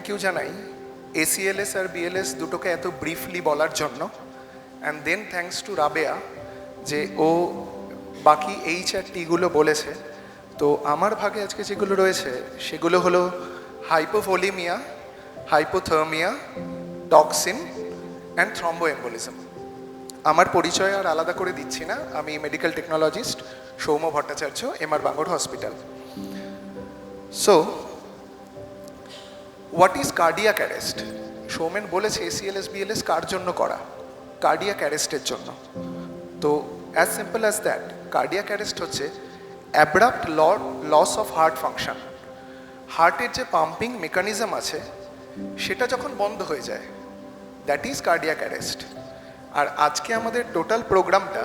You জানাই এসিএলএস আর BLS দুটোকে এত ব্রিফলি বলার জন্য। And then thanks to Rabeya যে ও বাকি এইচ আর টিগুলো বলেছে। তো আমার ভাগে আজকে যেগুলো রয়েছে সেগুলো হলো হাইপোভোলিমিয়া, হাইপোথার্মিয়া, টক্সিন অ্যান্ড থ্রম্বোএম্বোলিজম। আমার পরিচয় আর আলাদা করে দিচ্ছি না, আমি medical technologist Soumya Bhattacharya, MR Bangur hospital. So what is cardiac arrest? Soumen বলেছে এসিএলএস বিএলএস কার জন্য করা? কার্ডিয়াক অ্যারেস্টের জন্য। তো as simple as that, cardiac arrest হচ্ছে abrupt loss of heart function. হার্টের যে পাম্পিং মেকানিজম আছে সেটা যখন বন্ধ হয়ে যায়, দ্যাট ইজ কার্ডিয়াক অ্যারেস্ট। আর আজকে আমাদের টোটাল প্রোগ্রামটা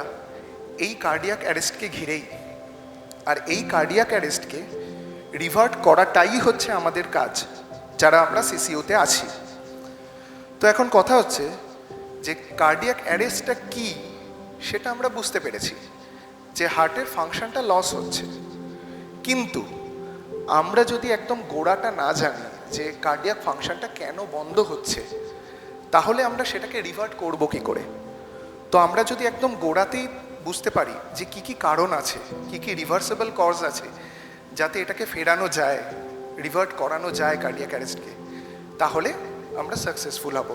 এই কার্ডিয়াক অ্যারেস্টকে ঘিরেই। আর এই কার্ডিয়াক অ্যারেস্টকে রিভার্ট করাটাই হচ্ছে আমাদের কাজ, যারা আমরা সিসিউতে আছি। তো এখন কথা হচ্ছে যে কার্ডিয়াক অ্যারেস্টটা কি সেটা আমরা বুঝতে পেরেছি যে হার্টের ফাংশনটা লস হচ্ছে, কিন্তু আমরা যদি একদম গোড়াটা না জানি যে কার্ডিয়াক ফাংশনটা কেন বন্ধ হচ্ছে, তাহলে আমরা সেটাকে রিভার্ট করব কি করে? তো আমরা যদি একদম গোড়াতেই বুঝতে পারি যে কি কি কারণ আছে, কি কি রিভার্সেবল কজ আছে, যাতে এটাকে ফেরানো যায়, রিভার্ট করানো যায় কার্ডিয়াক অ্যারেস্টকে, তাহলে আমরা সাকসেসফুল হব।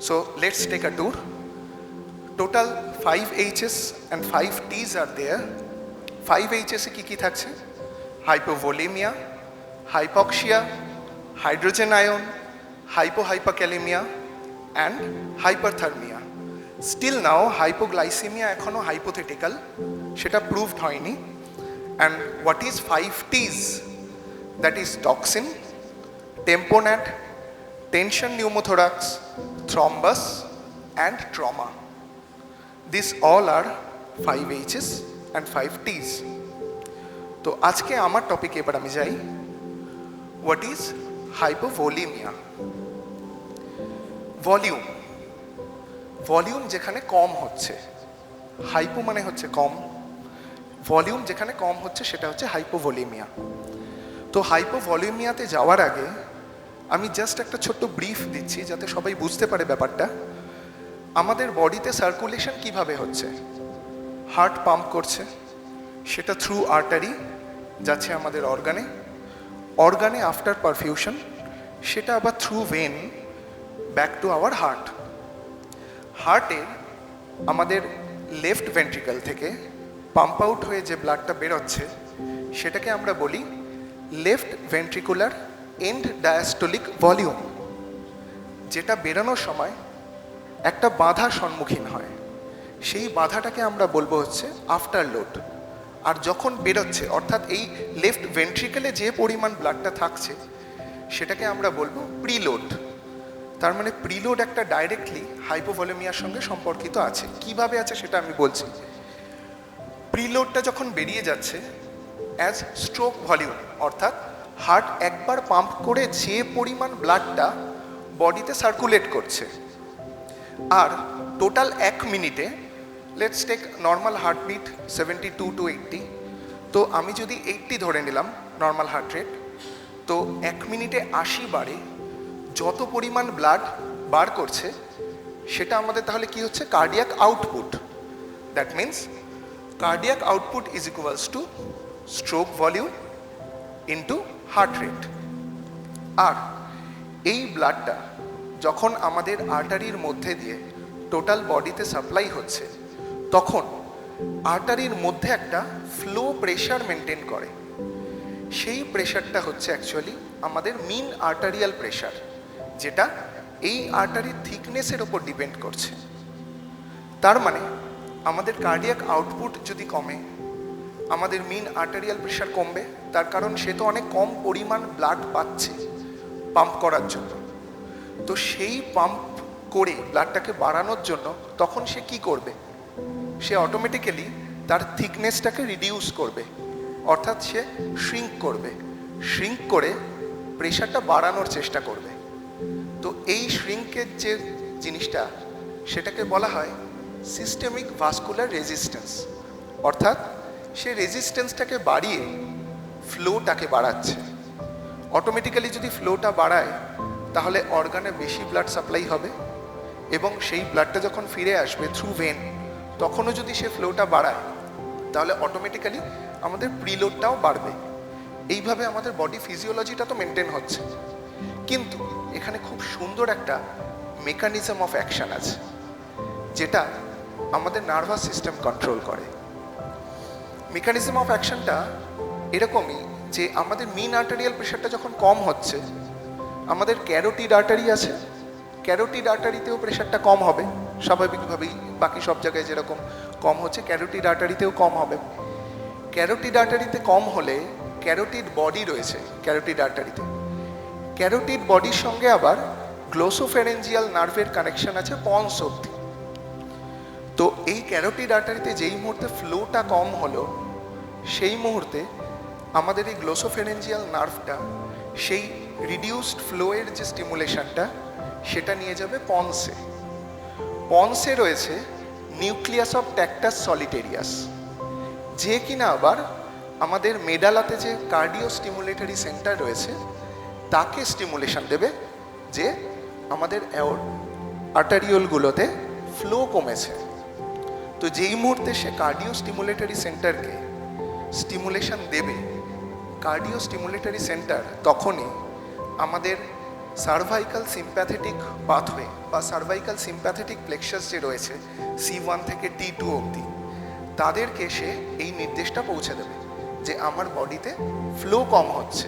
So let's take a tour. Total 5 H's and 5 T's are there. 5 H's এ কী থাকছে? Hypovolaemia, hypoxia, hydrogen ion, hypokalaemia and hyperthermia. Still now hypoglycaemia এখনও হাইপোথেটিক্যাল, সেটা প্রুভড হয়নি। And what is 5 T's? That is toxin, tamponade, tension pneumothorax, thrombus and trauma. These all are 5 H's and 5 T's. তো আজকে আমার টপিকে এবার আমি যাই, হোয়াট ইজ হাইপোভোলিমিয়া। ভলিউম যেখানে কম হচ্ছে, হাইপো মানে হচ্ছে কম, ভলিউম যেখানে কম হচ্ছে সেটা হচ্ছে হাইপোভোলিমিয়া। তো হাইপোভলিমিয়াতে যাওয়ার আগে আমি জাস্ট একটা ছোট্ট ব্রিফ দিচ্ছি যাতে সবাই বুঝতে পারে ব্যাপারটা। আমাদের বডিতে সার্কুলেশন কিভাবে হচ্ছে? হার্ট পাম্প করছে, সেটা থ্রু আর্টারি যাচ্ছে আমাদের অর্গানে আফটার পারফিউশন সেটা আবার through vein back to our হার্টে আমাদের লেফট ভেন্ট্রিকল থেকে পাম্প আউট হয়ে যে ব্লাডটা বেরোচ্ছে সেটাকে আমরা বলি left ventricular end diastolic volume. যেটা বেরোনোর সময় একটা বাধার সম্মুখীন হয়, সেই বাধাটাকে আমরা বলবো হচ্ছে আফটার লোড। আর যখন বেরোচ্ছে, অর্থাৎ এই লেফট ভেন্ট্রিকেলে যে পরিমাণ ব্লাডটা থাকছে সেটাকে আমরা বলবো প্রিলোড। তার মানে প্রিলোড একটা ডাইরেক্টলি হাইপোভলিমিয়ার সঙ্গে সম্পর্কিত আছে। কিভাবে আছে সেটা আমি বলছি। প্রিলোডটা যখন বেরিয়ে যাচ্ছে অ্যাজ স্ট্রোক ভলিউম, অর্থাৎ হার্ট একবার পাম্প করে যে পরিমাণ ব্লাডটা বডিতে সার্কুলেট করছে, আর টোটাল 1 মিনিটে, let's take normal heartbeat 72 to 80, তো আমি যদি 80 ধরে নিলাম নর্মাল হার্ট রেট, তো 1 মিনিটে 80 বারে যত পরিমাণ ব্লাড বার করছে সেটা আমাদের তাহলে কি হচ্ছে? Cardiac output. That means cardiac output is equals to stroke volume into heart rate. আর এই ব্লাডটা যখন আমাদের আর্টারির মধ্যে দিয়ে টোটাল বডিতে সাপ্লাই হচ্ছে, তখন আর্টারির মধ্যে একটা ফ্লো প্রেশার মেনটেন করে। সেই প্রেশারটা হচ্ছে অ্যাকচুয়ালি আমাদের মিন আর্টারিয়াল প্রেশার, যেটা এই আর্টারির থিকনেসের ওপর ডিপেন্ড করছে। তার মানে আমাদের কার্ডিয়াক আউটপুট যদি কমে, আমাদের মিন আর্টারিয়াল প্রেশার কমবে। তার কারণ সে তো অনেক কম পরিমাণ ব্লাড পাচ্ছে পাম্প করার জন্য। তো সেই পাম্প করে ব্লাডটাকে বাড়ানোর জন্য তখন সে কি করবে? সে অটোমেটিক্যালি তার থিকনেসটাকে রিডিউস করবে, অর্থাৎ সে শ্রিঙ্ক করে প্রেশারটা বাড়ানোর চেষ্টা করবে। তো এই শ্রিঙ্কের যে জিনিসটা সেটাকে বলা হয় সিস্টেমিক ভাস্কুলার রেজিস্ট্যান্স, অর্থাৎ সে রেজিস্ট্যান্সটাকে বাড়িয়ে ফ্লোটাকে বাড়াচ্ছে। অটোমেটিক্যালি যদি ফ্লোটা বাড়ায় তাহলে অর্গানে বেশি ব্লাড সাপ্লাই হবে এবং সেই ব্লাডটা যখন ফিরে আসবে থ্রু ভেন, তখনও যদি সে ফ্লোটা বাড়ায় তাহলে অটোমেটিক্যালি আমাদের প্রিলোডটাও বাড়বে। এইভাবে আমাদের বডি ফিজিওলজিটা তো মেনটেন হচ্ছে, কিন্তু এখানে খুব সুন্দর একটা মেকানিজম অফ অ্যাকশন আছে যেটা আমাদের নার্ভাস সিস্টেম কন্ট্রোল করে। মেকানিজম অফ অ্যাকশনটা এরকমই যে আমাদের মিন আর্টারিয়াল প্রেশারটা যখন কম হচ্ছে, আমাদের ক্যারোটিড আর্টারি আছে, ক্যারোটিড আর্টারিতেও প্রেশারটা কম হবে স্বাভাবিকভাবেই, বাকি সব জায়গায় যেরকম কম হচ্ছে ক্যারোটিড আর্টারিতেও কম হবে। ক্যারোটিড আর্টারিতে কম হলে ক্যারোটিড বডি রয়েছে ক্যারোটিড আর্টারিতে, ক্যারোটিড বডির সঙ্গে আবার গ্লোসোফেরেঞ্জিয়াল নার্ভের কানেকশন আছে পন্স অবধি। তো এই ক্যারোটিড আর্টারিতে যেই মুহূর্তে ফ্লোটা কম হলো, সেই মুহূর্তে আমাদের এই গ্লোসোফেরেঞ্জিয়াল নার্ভটা সেই রিডিউসড ফ্লোয়ের যে স্টিমুলেশনটা সেটা নিয়ে যাবে পন্সে। পন্সে রয়েছে নিউক্লিয়াস অফ ট্যাক্টাস সলিটেরিয়াস, যে কিনা আবার আমাদের মেডালাতে যে কার্ডিও স্টিমুলেটরি সেন্টার রয়েছে তাকে স্টিমুলেশন দেবে যে আমাদের আর্টারিওলগুলোতে ফ্লো কমেছে। তো যেই মুহূর্তে সে কার্ডিও স্টিমুলেটরি সেন্টারকে স্টিমুলেশন দেবে, কার্ডিও স্টিমুলেটরি সেন্টার তখনই আমাদের সার্ভাইকাল সিম্প্যাথেটিক পাথওয়ে বা সার্ভাইকাল সিম্প্যাথেটিক প্লেক্সাস যে রয়েছে C1 থেকে T2 অবধি, তাদেরকে সে এই নির্দেশটা পৌঁছে দেবে যে আমার বডিতে ফ্লো কম হচ্ছে।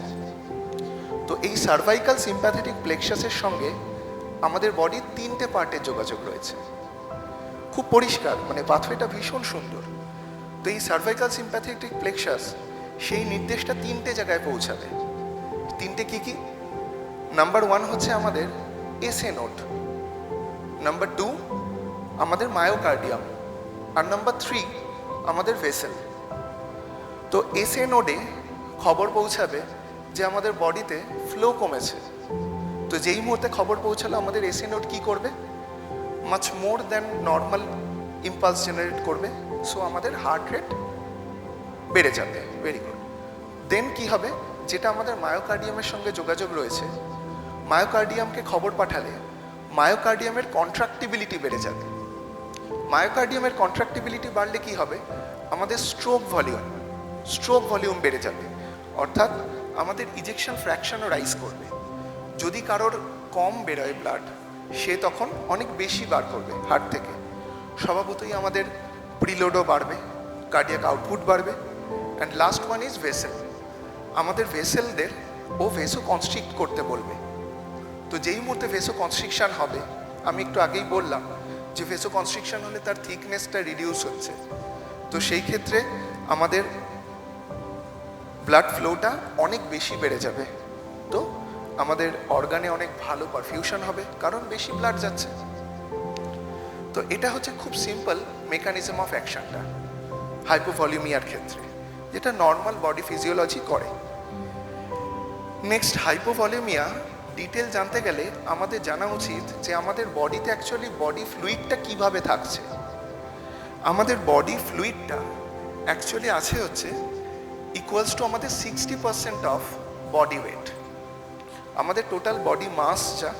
তো এই সার্ভাইকাল সিম্প্যাথেটিক প্লেক্সাসের সঙ্গে আমাদের বডির 3টে পার্টের যোগাযোগ রয়েছে, খুব পরিষ্কার, মানে পাথওয়েটা ভীষণ সুন্দর। তো এই সার্ভাইকাল সিম্প্যাথেটিক প্লেক্সাস সেই নির্দেশটা 3টে জায়গায় পৌঁছাবে। 3টে কি কি? নাম্বার 1 হচ্ছে আমাদের এসএ নোড, নাম্বার 2 আমাদের মায়োকার্ডিয়াম, আর নাম্বার 3 আমাদের ভেসেল। তো এসএ নোডে খবর পৌঁছাবে যে আমাদের বডিতে ফ্লো কমেছে। তো যেই মুহূর্তে খবর পৌঁছালো, আমাদের এসএ নোড কী করবে? Much more than normal impulse generate করবে, সো আমাদের হার্ট রেট বেড়ে যাবে। Very good. দেন কি হবে? যেটা আমাদের মায়োকার্ডিয়ামের সঙ্গে যোগাযোগ রয়েছে, মায়োকার্ডিয়ামকে খবর পাঠালে মায়োকার্ডিয়ামের কন্ট্রাক্টিবিলিটি বেড়ে যাবে। মায়োকার্ডিয়ামের কন্ট্রাক্টিবিলিটি বাড়লে কি হবে? আমাদের স্ট্রোক ভলিউম বেড়ে যাবে, অর্থাৎ আমাদের ইজেকশন ফ্র্যাকশনও রাইজ করবে। যদি কারোর কম বেরোয় ব্লাড, সে তখন অনেক বেশি বার করবে হার্ট থেকে। স্বভাবতই আমাদের প্রিলোডও বাড়বে, কার্ডিয়াক আউটপুট বাড়বে। And last one is vessel. আমাদের ভেসেলদের ও ভেসো কনস্ট্রিক্ট করতে বলবে। তো যেই মুহূর্তে ভেসো কনস্ট্রিকশন হবে, আমি একটু আগেই বললাম যে ভেসো কনস্ট্রিকশন হলে তার থিকনেসটা রিডিউস হচ্ছে, তো সেই ক্ষেত্রে আমাদের ব্লাড ফ্লোটা অনেক বেশি বেড়ে যাবে। তো আমাদের অর্গানে অনেক ভালো পারফিউশন হবে, কারণ বেশি ব্লাড যাচ্ছে। তো এটা হচ্ছে খুব সিম্পল মেকানিজম অফ অ্যাকশনটা হাইপোভলিউমিয়ার ক্ষেত্রে, যেটা নর্মাল বডি ফিজিওলজি করে। নেক্সট, হাইপোভলিউমিয়া ডিটেল জানতে গেলে আমাদের জানা উচিত যে আমাদের বডিতে অ্যাকচুয়ালি বডি ফ্লুইডটা কিভাবে থাকছে। আমাদের বডি ফ্লুইডটা অ্যাকচুয়ালি আছে হচ্ছে ইকুয়ালস টু আমাদের 60% অফ বডি ওয়েট। আমাদের টোটাল বডি মাস যা,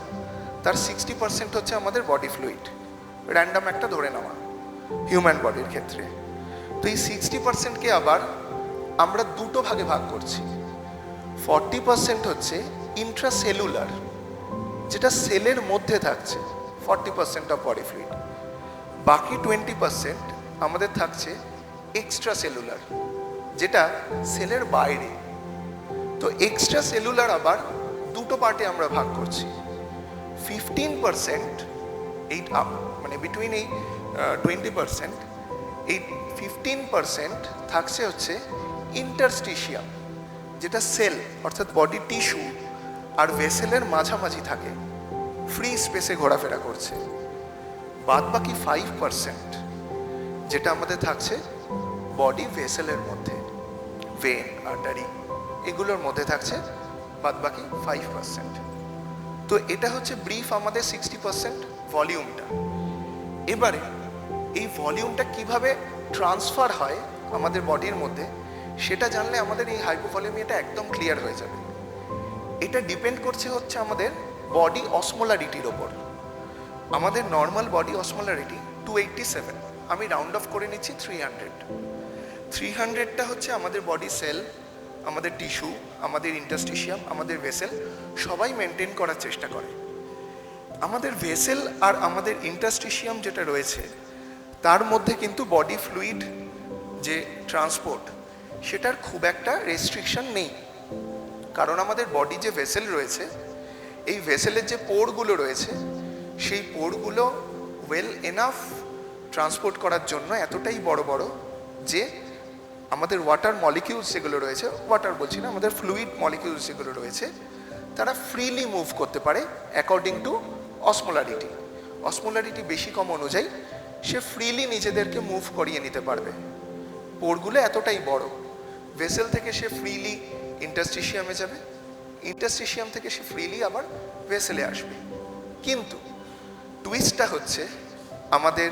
তার 60% হচ্ছে আমাদের বডি ফ্লুইড। র্যান্ডাম একটা ধরে নেওয়া হিউম্যান বডির ক্ষেত্রে। তো এই 60%কে আবার আমরা দুটো ভাগে ভাগ করছি। 40% হচ্ছে ইন্ট্রাসেলুলার, যেটা সেলের মধ্যে থাকছে 40% অফ বডি ফ্লুইড। বাকি 20% আমাদের থাকছে এক্সট্রা সেলুলার, যেটা সেলের বাইরে। তো এক্সট্রা সেলুলার আবার দুটো পার্টে আমরা ভাগ করছি। 15% এই মানে বিটুইন এই 20%, এই 15% থাকছে হচ্ছে ইন্টারস্টিশিয়াম, যেটা সেল অর্থাৎ বডি টিস্যু আর ভেসেলের মাঝামাঝি থাকে, ফ্রি স্পেসে ঘোরাফেরা করছে। বাদ বাকি 5% যেটা আমাদের থাকছে বডি ভেসেলের মধ্যে, ভেন, আর্টারি, এগুলোর মধ্যে থাকছে বাদ বাকি 5%। তো এটা হচ্ছে ব্রিফ আমাদের 60% ভলিউমটা। এবারে এই ভলিউমটা কিভাবে ট্রান্সফার হয় আমাদের বডির মধ্যে, সেটা জানলে আমাদের এই হাইপোভলিউমিয়াটা একদম ক্লিয়ার হয়ে যাবে। এটা ডিপেন্ড করছে হচ্ছে আমাদের বডি অসমোলারিটির ওপর। আমাদের নর্মাল বডি অসমোলারিটি 287, আমি রাউন্ড অফ করে নিচ্ছি 300। 300টা হচ্ছে আমাদের বডি সেল, আমাদের টিস্যু, আমাদের ইন্টারস্টিশিয়াম, আমাদের ভেসেল সবাই মেনটেন করার চেষ্টা করে। আমাদের ভেসেল আর আমাদের ইন্টারস্টিশিয়াম যেটা রয়েছে তার মধ্যে কিন্তু বডি ফ্লুইড যে ট্রান্সপোর্ট সেটার খুব একটা রেস্ট্রিকশন নেই, কারণ আমাদের বডি যে ভেসেল রয়েছে এই ভেসেলের যে পোরগুলো রয়েছে সেই পোরগুলো ওয়েল এনাফ ট্রান্সপোর্ট করার জন্য এতটাই বড় বড় যে আমাদের ওয়াটার মলিকিউলস যেগুলো রয়েছে, ওয়াটার বলছি না, আমাদের ফ্লুইড মলিকিউলস যেগুলো রয়েছে তারা ফ্রিলি মুভ করতে পারে অ্যাকর্ডিং টু অসমোলারিটি। অসমোলারিটি বেশি কম অনুযায়ী সে ফ্রিলি নিজেদেরকে মুভ করিয়ে নিতে পারবে। পোরগুলো এতটাই বড়, ভেসেল থেকে সে ফ্রিলি ইন্টারস্টিশিয়ামে যাবে, ইন্টারস্টিশিয়াম থেকে সে ফ্রিলি আবার ভেসেলে আসবে। কিন্তু টুইস্টটা হচ্ছে আমাদের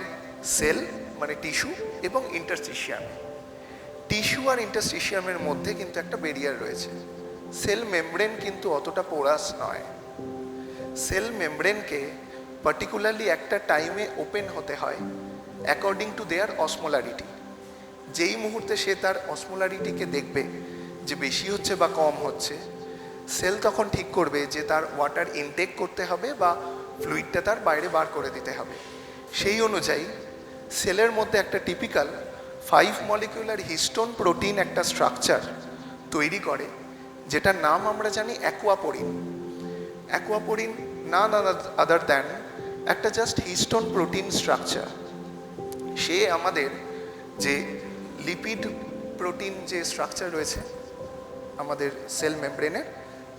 সেল মানে টিস্যু এবং ইন্টারস্টিশিয়ামে। টিস্যু আর ইন্টারস্টিশিয়ামের মধ্যে কিন্তু একটা ব্যারিয়ার রয়েছে। সেল মেমব্রেন কিন্তু অতটা পোরাস নয়। সেল মেমব্রেনকে পার্টিকুলারলি একটা টাইমে ওপেন হতে হয় অ্যাকর্ডিং টু দেয়ার অসমোলারিটি। যেই মুহূর্তে সে তার অসমোলারিটিকে দেখবে যে বেশি হচ্ছে বা কম হচ্ছে, সেল তখন ঠিক করবে যে তার ওয়াটার ইনটেক করতে হবে বা ফ্লুইডটা তার বাইরে বার করে দিতে হবে। সেই অনুযায়ী সেলের মধ্যে একটা টিপিক্যাল 5 মলিকিউলার হিস্টোন প্রোটিন একটা স্ট্রাকচার তৈরি করে, যেটার নাম আমরা জানি অ্যাকুয়াপোরিন। অ্যাকুয়াপোরিন নান আদার দ্যান একটা জাস্ট হিস্টোন প্রোটিন স্ট্রাকচার। সে আমাদের যে লিপিড প্রোটিন যে স্ট্রাকচার রয়েছে আমাদের সেল মেমব্রেনের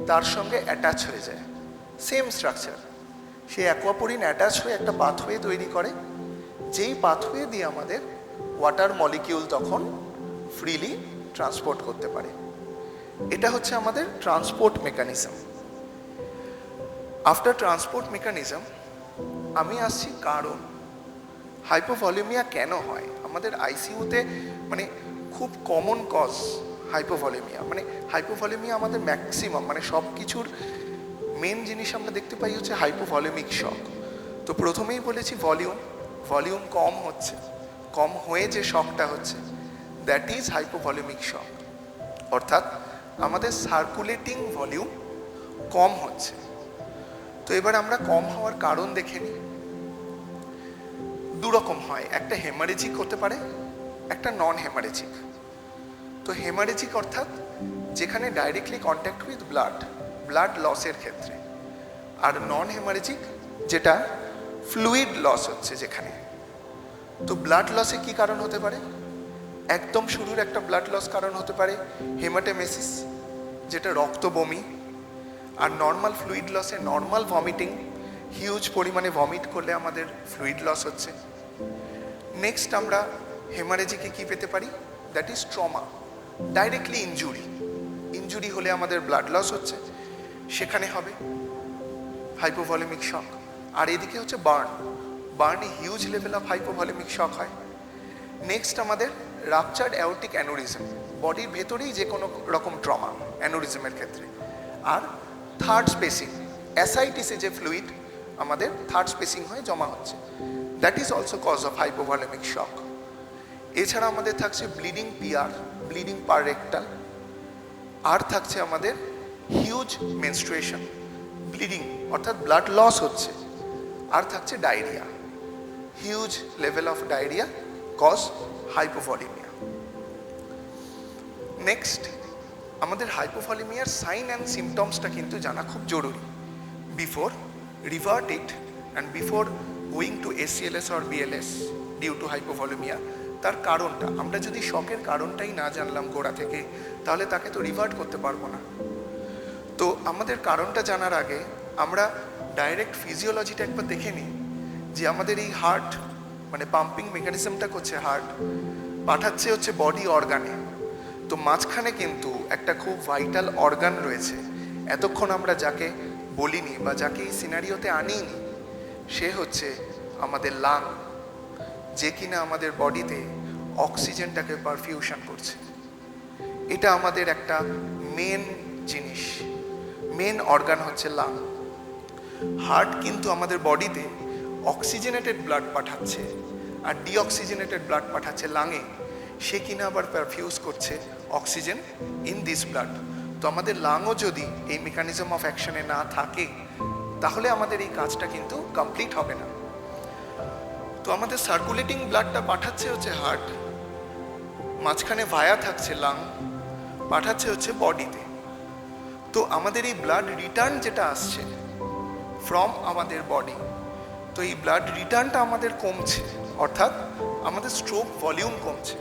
তার সঙ্গে অ্যাটাচ হয়ে যায়, সেম স্ট্রাকচার। সেই অ্যাকুয়াপোরিন অ্যাটাচ হয়ে একটা পাথওয়ে তৈরি করে, যেই পাথওয়ে দিয়ে আমাদের ওয়াটার মলিকিউল তখন ফ্রিলি ট্রান্সপোর্ট করতে পারে। এটা হচ্ছে আমাদের transport mechanism. After transport mechanism আমি আসছি কারণ হাইপোভলিউমিয়া কেন হয় আমাদের আইসিইউতে। মানে খুব কমন কজ হাইপোভলিউমিয়া, মানে হাইপোভলিউমিয়া আমাদের ম্যাক্সিমাম মানে সব কিছুর মেন জিনিস আমরা দেখতে পাই হচ্ছে হাইপোভলিউমিক শক। তো প্রথমেই বলেছি ভলিউম কম হচ্ছে, কম হয়ে যে শকটা হচ্ছে দ্যাট ইজ হাইপোভলিউমিক শক। অর্থাৎ আমাদের সার্কুলেটিং ভলিউম কম হচ্ছে। তো এবার আমরা কম হওয়ার কারণ দেখে নিই। দুরকম হয়, একটা হেমারেজিক হতে পারে, একটা নন হেমারেজিক। তো হেমারেজিক অর্থাৎ যেখানে ডাইরেক্টলি কন্ট্যাক্ট উইথ ব্লাড লসের ক্ষেত্রে, আর নন হেমারেজিক যেটা ফ্লুইড লস হচ্ছে যেখানে। তো ব্লাড লসে কি কারণ হতে পারে? একদম শুরুর একটা ব্লাড লস কারণ হতে পারে হেমাটেমেসিস, যেটা রক্ত বমি। আর নর্মাল ফ্লুইড লসে নর্মাল ভমিটিং, হিউজ পরিমাণে ভমিট করলে আমাদের ফ্লুইড লস হচ্ছে। নেক্সট আমরা হেমারেজিকে কি পেতে পারি? That is trauma, directly injury হলে আমাদের ব্লাড লস হচ্ছে, সেখানে হবে হাইপোভলিউমিক শক। আর এদিকে হচ্ছে বার্নে হিউজ লেভেল অফ হাইপোভলিউমিক শক হয়। নেক্সট আমাদের রাপচার্ড অ্যাওর্টিক অ্যানুরিজম, বডির ভেতরেই যে কোনো রকম ট্রমা অ্যানুরিজমের ক্ষেত্রে। আর থার্ড স্পেসিং, অ্যাসাইটিসে যে ফ্লুইড আমাদের থার্ড স্পেসিং হয়ে জমা হচ্ছে, that is also cause of hypovolaemic shock. এছাড়া আমাদের থাকছে ব্লিডিং পার রেক্টাল। আর থাকছে আমাদের হিউজ মেনস্ট্রুয়েশন, ব্লিডিং অর্থাৎ ব্লাড লস হচ্ছে। আর থাকছে diarrhoea, huge level of diarrhoea cause hypovolaemia. Next আমাদের হাইপোভলিউমিয়ার সাইন অ্যান্ড সিমটমসটা কিন্তু জানা খুব জরুরি before revert it and before going to ACLS or BLS due to hypovolaemia. তার কারণটা আমরা যদি শকের কারণটাই না জানলাম গোড়া থেকে, তাহলে তাকে তো রিভার্ট করতে পারবো না। তো আমাদের কারণটা জানার আগে আমরা ডাইরেক্ট ফিজিওলজিটা একবার দেখে নিই যে আমাদের এই হার্ট মানে পাম্পিং মেকানিজমটা করছে হার্ট, পাঠাচ্ছে হচ্ছে বডি অর্গানে। তো মাঝখানে কিন্তু একটা খুব ভাইটাল অর্গান রয়েছে, এতক্ষণ আমরা যাকে বলিনি বা যাকে এই সিনারিওতে আনিনি, সে হচ্ছে আমাদের লাং, যে কিনা আমাদের বডিতে অক্সিজেনটাকে পারফিউশন করছে। এটা আমাদের একটা মেন জিনিস, মেন অর্গান হচ্ছে লাং। হার্ট কিন্তু আমাদের বডিতে অক্সিজেনেটেড ব্লাড পাঠাচ্ছে আর ডিঅক্সিজেনেটেড ব্লাড পাঠাচ্ছে লাঙে, সে কিনা আবার পারফিউজ করছে অক্সিজেন ইন দিস ব্লাড। তো আমাদের লাংও যদি এই মেকানিজম অফ অ্যাকশনে না থাকে তাহলে আমাদের এই কাজটা কিন্তু কমপ্লিট হবে না। তো আমাদের সার্কুলেটিং ব্লাডটা পাঠাচ্ছে হচ্ছে হার্ট, মাঝখানে ভায়া থাকছে লাং, পাঠাচ্ছে হচ্ছে বডিতে। তো আমাদের এই ব্লাড রিটার্ন যেটা আসছে ফ্রম আমাদের বডি, তো এই ব্লাড রিটার্নটা আমাদের কমছে, অর্থাৎ আমাদের স্ট্রোক ভলিউম কমছে।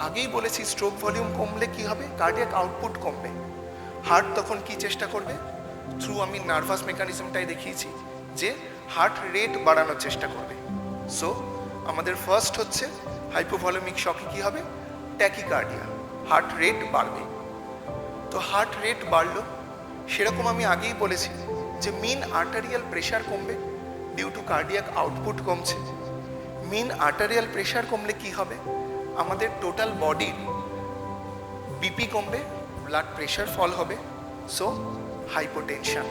আগেই বলেছি স্ট্রোক ভলিউম কমলে কি হবে, কার্ডিয়াক আউটপুট কমবে। হার্ট তখন কি চেষ্টা করবে, থ্রু আমি নার্ভাস মেকানিজমটাই দেখিয়েছি যে হার্ট রেট বাড়ানোর চেষ্টা করবে। সো আমাদের ফার্স্ট হচ্ছে হাইপোভলিউমিক শকে কি হবে, ট্যাকিকার্ডিয়া, হার্ট রেট বাড়বে। তো হার্ট রেট বাড়লো, সেরকম আমি আগেই বলেছি যে মিন আর্টারিয়াল প্রেশার কমবে ডিউ টু কার্ডিয়াক আউটপুট কমছে। মিন আর্টারিয়াল প্রেশার কমলে কি হবে, আমাদের টোটাল বডির বিপি কমবে, ব্লাড প্রেশার ফল হবে, সো হাইপোটেনশন।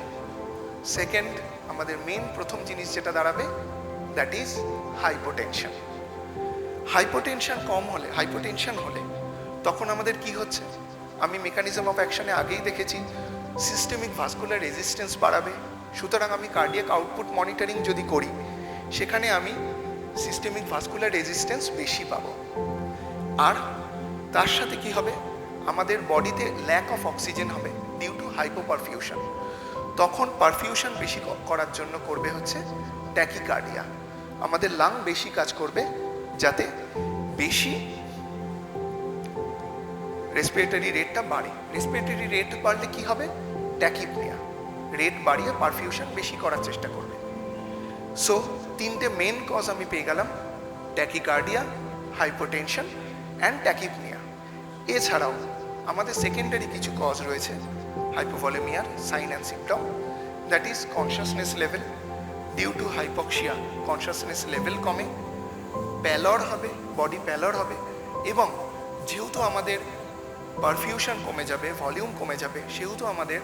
সেকেন্ড আমাদের মেন প্রথম জিনিস যেটা দাঁড়াবে দ্যাট ইজ হাইপোটেনশন। হাইপোটেনশন হলে তখন আমাদের কি হচ্ছে, আমি মেকানিজম অফ অ্যাকশনে আগেই দেখেছি সিস্টেমিক ভাস্কুলার রেজিস্ট্যান্স বাড়াবে। সুতরাং আমি কার্ডিয়াক আউটপুট মনিটরিং যদি করি সেখানে আমি সিস্টেমিক ভাস্কুলার রেজিস্ট্যান্স বেশি পাবো। আর তার সাথে কি হবে, আমাদের বডিতে ল্যাক অফ অক্সিজেন হবে ডিউ টু হাইপোপারফিউশন। তখন পারফিউশন বেশি করার জন্য করবে হচ্ছে ট্যাকিকার্ডিয়া, আমাদের লাং বেশি কাজ করবে যাতে বেশি রেসপিরেটরি রেটটা বাড়ে। রেসপিরেটরি রেট বাড়লে কি হবে, ট্যাকিপনিয়া, রেট বাড়িয়ে পারফিউশন বেশি করার চেষ্টা করবে। সো তিনটে মেন কজ আমি পেয়ে গেলাম, ট্যাকিকার্ডিয়া, হাইপোটেনশন অ্যান্ড ট্যাকিপনিয়া। এছাড়াও আমাদের সেকেন্ডারি কিছু কজ রয়েছে হাইপোভলিউমিয়ার sign and symptom, that is consciousness level. Due to hypoxia consciousness level কমে, প্যালর হবে, বডি প্যালর হবে, এবং যেহেতু আমাদের পারফিউশন কমে যাবে, ভলিউম কমে যাবে, সেহেতু আমাদের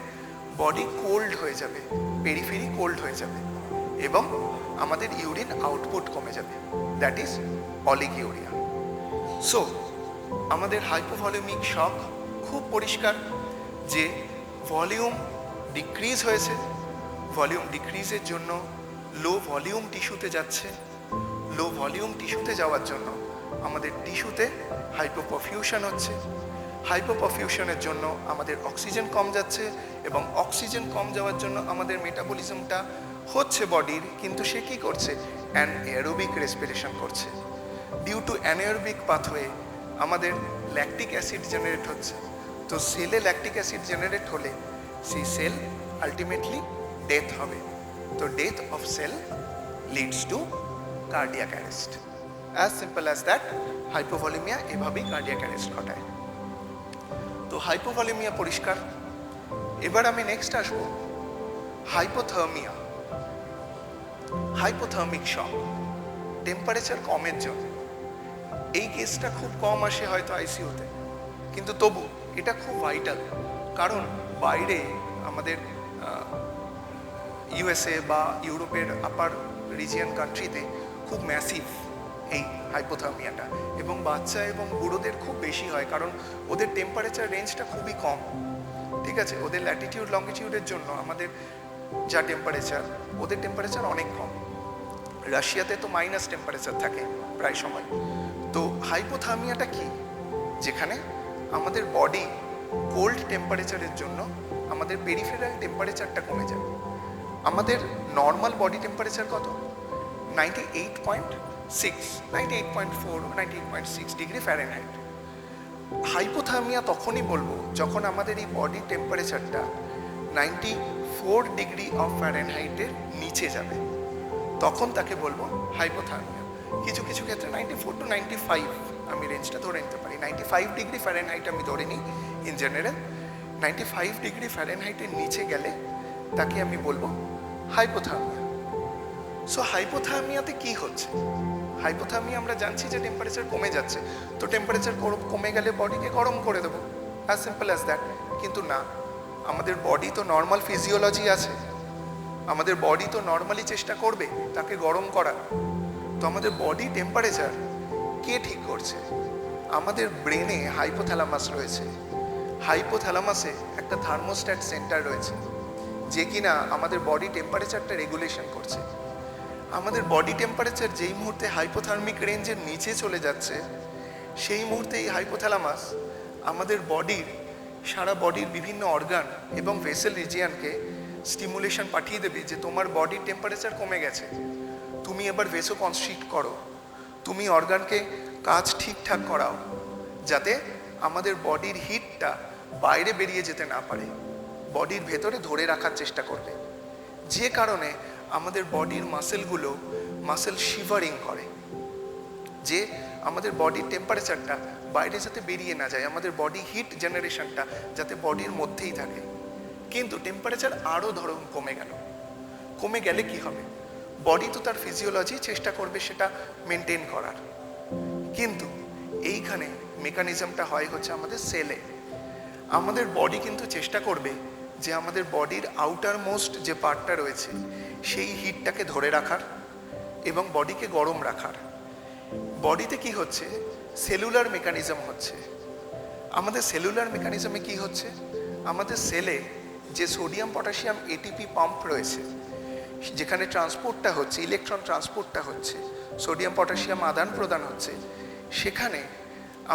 বডি কোল্ড হয়ে যাবে, পেরিফেরি কোল্ড হয়ে যাবে, এবং আমাদের ইউরিন আউটপুট কমে যাবে, দ্যাট ইজ অলিগিউরিয়া। সো আমাদের হাইপোভলিউমিক শক খুব পরিষ্কার যে ভলিউম ডিক্রিজ হয়েছে, ভলিউম ডিক্রিজের জন্য লো ভলিউম টিস্যুতে যাচ্ছে, লো ভলিউম টিস্যুতে যাওয়ার জন্য আমাদের টিস্যুতে হাইপোপারফিউশন হচ্ছে, হাইপোপারফিউশনের জন্য আমাদের অক্সিজেন কম যাচ্ছে, এবং অক্সিজেন কম যাওয়ার জন্য আমাদের মেটাবলিজমটা হচ্ছে বডির, কিন্তু সে কী করছে, অ্যানারোবিক রেসপিরেশন করছে। ডিউ টু অ্যানারোবিক পাথওয়ে আমাদের ল্যাকটিক অ্যাসিড জেনারেট হচ্ছে। তো সেলে ল্যাকটিক অ্যাসিড জেনারেট হলে সেই সেল আলটিমেটলি ডেথ হবে। তো death of cell leads to cardiac arrest. As simple as that, hypovolaemia এভাবেই কার্ডিয়াক অ্যারেস্ট ঘটায়। তো হাইপোভলিউমিয়া পরিষ্কার। এবার আমি নেক্সট আসবো হাইপোথার্মিয়া, হাইপোথার্মিক শক, টেম্পারেচার কমের জন্য। এই কেসটা খুব কম আসে হয়তো আইসিইউতে, কিন্তু তবু এটা খুব ভাইটাল, কারণ বাইরে আমাদের ইউএসএ বা ইউরোপের আপার রিজিয়ন কান্ট্রিতে খুব ম্যাসিভ এই হাইপোথার্মিয়াটা, এবং বাচ্চা এবং বুড়োদের খুব বেশি হয়, কারণ ওদের টেম্পারেচার রেঞ্জটা খুবই কম। ঠিক আছে, ওদের ল্যাটিটিউড লঙ্গিটিউডের জন্য আমাদের যা টেম্পারেচার, ওদের টেম্পারেচার অনেক কম। রাশিয়াতে তো মাইনাস টেম্পারেচার থাকে প্রায় সময়। তো হাইপোথার্মিয়াটা কি, যেখানে আমাদের বডি কোল্ড টেম্পারেচারের জন্য আমাদের পেরিফেরাল টেম্পারেচারটা কমে যায়। আমাদের নর্মাল বডি টেম্পারেচার কত, 98.6, 98.4, 98.6 ডিগ্রি ফ্যারেনহাইট। হাইপোথার্মিয়া তখনই বলবো যখন আমাদের এই বডি টেম্পারেচারটা 94 ডিগ্রি অফ ফ্যারেনহাইটের নিচে যাবে, তখন তাকে বলবো হাইপোথার্মিয়া। কিছু কিছু ক্ষেত্রে 94 to 95 আমি রেঞ্জটা ধরে নিতে পারি। 95 ডিগ্রি ফ্যারেনহাইট আমি ধরে নিই ইন জেনারেল। 95 ডিগ্রি ফ্যারেনহাইটের নিচে গেলে তাকে আমি বলবো হাইপোথার্মিয়া। সো হাইপোথার্মিয়াতে কি হচ্ছে, হাইপোথার্মিয়া আমরা জানছি যে টেম্পারেচার কমে যাচ্ছে, তো টেম্পারেচার কমে গেলে বডিকে গরম করে দেবো, অ্যাজ সিম্পল অ্যাজ দ্যাট। কিন্তু না, আমাদের বডি তো নর্মাল ফিজিওলজি আছে, আমাদের বডি তো নর্মালি চেষ্টা করবে তাকে গরম করা। তো আমাদের বডি টেম্পারেচার কে ঠিক করছে? আমাদের ব্রেনে হাইপোথ্যালামাস রয়েছে। হাইপোথ্যালামাসে একটা থার্মোস্ট্যাট সেন্টার রয়েছে, যে কিনা আমাদের বডি টেম্পারেচারটা রেগুলেশন করছে। আমাদের বডি টেম্পারেচার যেই মুহূর্তে হাইপোথার্মিক রেঞ্জের নিচে চলে যাচ্ছে, সেই মুহূর্তে এই হাইপোথ্যালামাস আমাদের বডির সারা বডির বিভিন্ন অর্গান এবং ভেসেল রিজিয়ানকে স্টিমুলেশন পাঠিয়ে দেবে যে তোমার বডির টেম্পারেচার কমে গেছে, তুমি এবার ভেসো কনস্ট্রিক্ট করো, তুমি অর্গানকে কাজ ঠিকঠাক করাও, যাতে আমাদের বডির হিটটা বাইরে বেরিয়ে যেতে না পারে, বডির ভেতরে ধরে রাখার চেষ্টা করবে। যে কারণে আমাদের বডির মাসেলগুলো মাসেল শিভারিং করে, যে আমাদের বডির টেম্পারেচারটা বাইরে যাতে বেরিয়ে না যায়, আমাদের বডি হিট জেনারেশনটা যাতে বডির মধ্যেই থাকে। কিন্তু টেম্পারেচার আরও ধরুন কমে গেলে কি হবে? বডি তো তার ফিজিওলজি চেষ্টা করবে সেটা মেনটেন করার, কিন্তু এইখানে মেকানিজমটা হয় হচ্ছে আমাদের সেলে। আমাদের বডি কিন্তু চেষ্টা করবে যে আমাদের বডির আউটার মোস্ট যে পার্টটা রয়েছে সেই হিটটাকে ধরে রাখার এবং বডিকে গরম রাখার। বডিতে কি হচ্ছে? সেলুলার মেকানিজম হচ্ছে। আমাদের সেলুলার মেকানিজমে কি হচ্ছে? আমাদের সেলে যে সোডিয়াম পটাশিয়াম এটিপি পাম্প রয়েছে, যেখানে ট্রান্সপোর্টটা হচ্ছে, ইলেকট্রন ট্রান্সপোর্টটা হচ্ছে, সোডিয়াম পটাশিয়াম আদান প্রদান হচ্ছে, সেখানে